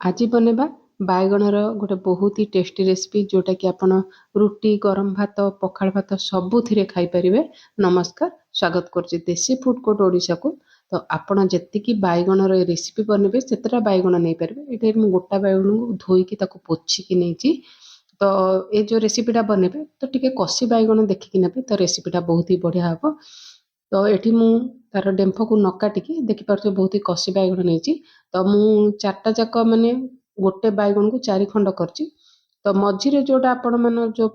आज बनेबा बायगणर गोटे बहुत ही टेस्टी रेसिपी जोटा कि आपण रुटी गरम भात पखाल भात सबुथिरे खाई परिबे। नमस्कार, स्वागत करछि देसी फूड कोर्ट ओडिशा को। तो आपण जेतिकी बायगणर रेसिपी बनेबे सेतरा बायगण नै परिबे। एटे मु गोटा बायगण को धोईकी ताको पोछिकी नेछि। तो ए जो रेसिपीटा बनेबे तो टिके कसी बायगण देखिकी नेबे तो रेसिपीटा बहुत ही बढ़िया हबो। तो एठी मु तार डेम्फ को न काटिकी देखि पारछो बहुत ही कसी बायगण नेछि। तो मु चारटा जाक माने गोटे बायगण को 4 खंड करछि। तो मझिरे जोटा आपण माने जो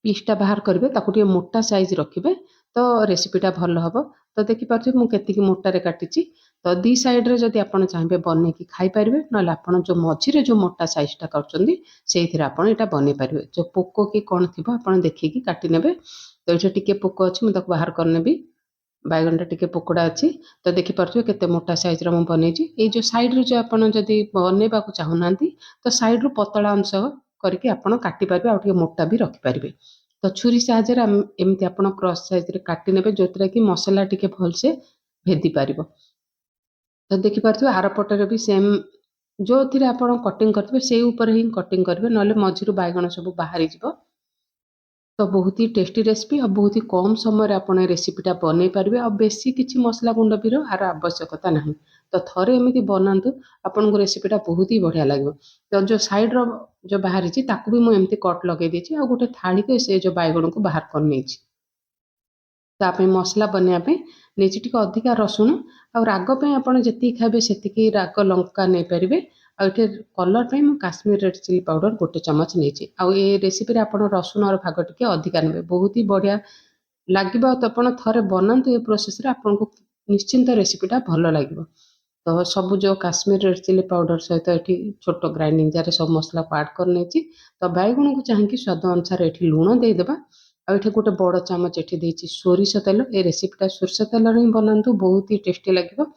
पीसटा बाहर करिवे ताकू टिके मोटा साइज रखिबे तो रेसिपीटा भल हबो। तो देखि पारछो मु केतिकी मोटारे काटिछि। तो दी साइड रे जदि आपण चाहबे बनेकी खाई परिबे नले आपण जो मझिरे जो मोटा साइजटा करछन्दी सेइथिरे आपण एटा बने परिबे। जो पोको की कोन थिबो आपण देखिकी काटि नेबे। तो एटा टिके पोको अछि मु ताकू बाहर करनेबी। बायगणटा टिके पोकोड़ा अछि। तो देखि पारछो केते मोटा साइज रा मु बनेछि। ए जो साइड रे जो आपण जदि बनेबा को चाहुनांती तो साइड रो पतळा अंश करके आपण काटि परिबे आ टिके मोटा भी रखि परिबे। तो छुरी साहाय्य रे एमति आपण क्रॉस साइज रे काटि नेबे जोतरा कि मसला टिके भल से भेदी पारिबो। तो देखि पारछो आर पटरे भी सेम जो थिरे आपण कटिंग करथिबे सेई ऊपर ही कटिंग करबे नले मझिरु बायगण सब बाहरी जिवो। तो बहुत ही टेस्टी रेसिपी और बहुत ही कम समय रे आपण रेसिपीटा बनै पारिबे और बेसी किछि मसला गुंड भी आर आवश्यकता नाही। तो थरे एमिति बनांतु आपण को रेसिपीटा बहुत ही बढ़िया लागबो। तो जो साइड रो जो बाहरी छि ताकू भी मु एमिति कट लगे देछि और गोटे थाली के से जो बायगण को बाहर कर नेछि। तापे मसला बनिया पे नेछि टिके अधिका रसुण और राग पे आपण जति खाबे सेतिकी राग लंका नै परिबे। आ एटे कलर पे मु काश्मीर रेड चिली पाउडर गोटे चमच नेछि। आ ए रेसिपी रे आपण रसुण और भाग टिके अधिका नेबे बहुत ही बढ़िया लागिबो। तो आपण थरे बनांतु ए प्रोसेस रे आपण को निश्चिंत रेसिपीटा भलो लागिबो। तो सब जो काश्मीर रेड चिली पाउडर सहित एठी छोटो ग्राइंडिंग जार सब मसला को ऐड कर नेछि। तो बायगण को चाहि स्वाद अनुसार एठी लूण दे देबा। आ एठी गोटे बड़ चामच एठी देछि सोरिष तेल। ए रेसिपीटा सोरिष तेल रे बनांतु बहुत ही टेस्टी लागिबो।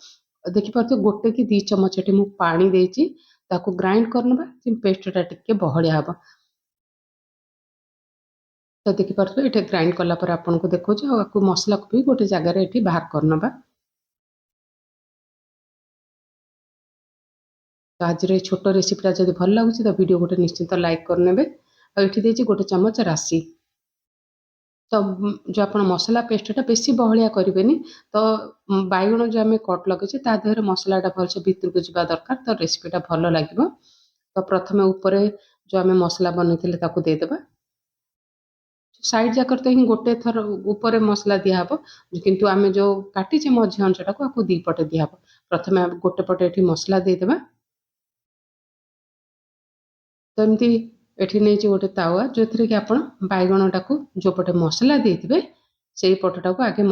देखि पारछो गोटे की 2 चमच एठी मु पानी देछि ताकू ग्राइंड करनबा जे पेस्टटा टिके बहळिया हबो। तो देखि पारछो एठी ग्राइंड कला पर आपन को देखौछ आ को मसला को भी गोटे जगह रे एठी बाहर करनबा। तो आज रे छोटो रेसिपीटा जदि भल लागुछि तो वीडियो गोटे निश्चित लाइक करनेबे। आ एठी देछि गोटे चमच राशि। तो जो आपण मसला पेस्टटा बेसी बहळिया करिवेनी। तो बायगण जो आमे कट लगेछि ता देहरे मसलाटा भल से भीतर को जिबा दरकार तो रेसिपीटा भलो लागिबो। तो प्रथमे ऊपरे जो आमे मसला बनैथिले ताकू दे देबा। साइड जाकर तो ही गोटे थर ऊपर मसला दिया हबो किंतु आमे जो काटी जे मझी अंशटा को आकु दी पटे दिया हबो। प्रथमे गोटे पटे एठी मसला दे देबा। तो एमती एठी नै जे गोटे तावा जोथिरे कि आपण बायगणटा को जो पटे मसला देथिबे सेई पटटा को आगे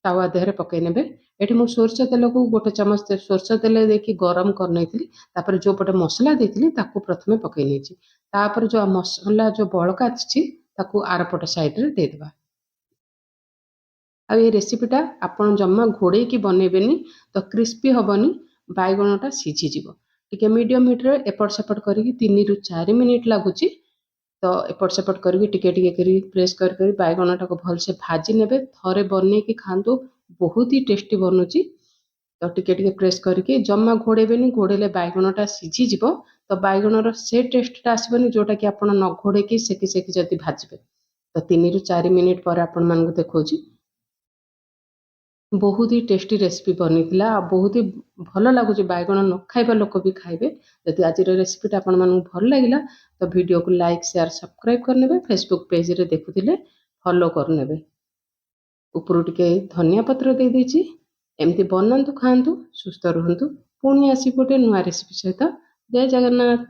तावा देहरे पकै नेबे। एठी मु सोरष तेल को गोटे चमच सोरष तेल देकी गरम कर नैथिली। तापर जो पटे मसला देथिली ताकू प्रथमे पकै नेछि। तापर जो मसला जो बळका अछि ताकू आर पट साइड रे दे देबा। आ ए रेसिपीटा आपण जम्मा घोड़े की बनेबेनी तो क्रिस्पी हबनी बायगणटा सिझी जिवो। टिके मीडियम हीट रे एपट सेपट करिकि 3 रु 4 मिनिट लागुची। तो एपट सेपट करिकि टिके टिके करी प्रेस कर बायगणटा को भल से भाजी नेबे। थरे बने की खांतु बहुत ही टेस्टी बनुची। तो टिके टिके प्रेस करिकि जम्मा घोड़ेबेनी घोड़ेले बायगणटा सिझी जिवो। तो बायगणर से टेस्टटा आसीबनी जोटा कि आपण न घोड़े की सेकी सेकी जति भाजबे। तो 3 रु 4 मिनिट पर आपण मान को देखौची बहुत ही टेस्टी रेसिपी बनिथिला आ बहुत ही भल लागुची। बायगण न खाइबा लोक भी खाइबे। जदि आज रेसिपीटा आपण मान भल लागिला तो वीडियो को लाइक शेयर सब्सक्राइब करनेबे। फेसबुक पेज रे देखुथिले फॉलो करनेबे। ऊपर टिके धनिया पत्र दे देछि। एमती बनांतु खांतु सुस्थ रहंतु। पुणी आसी गोटे नुआ रेसिपी सहित। जय जगन्नाथ।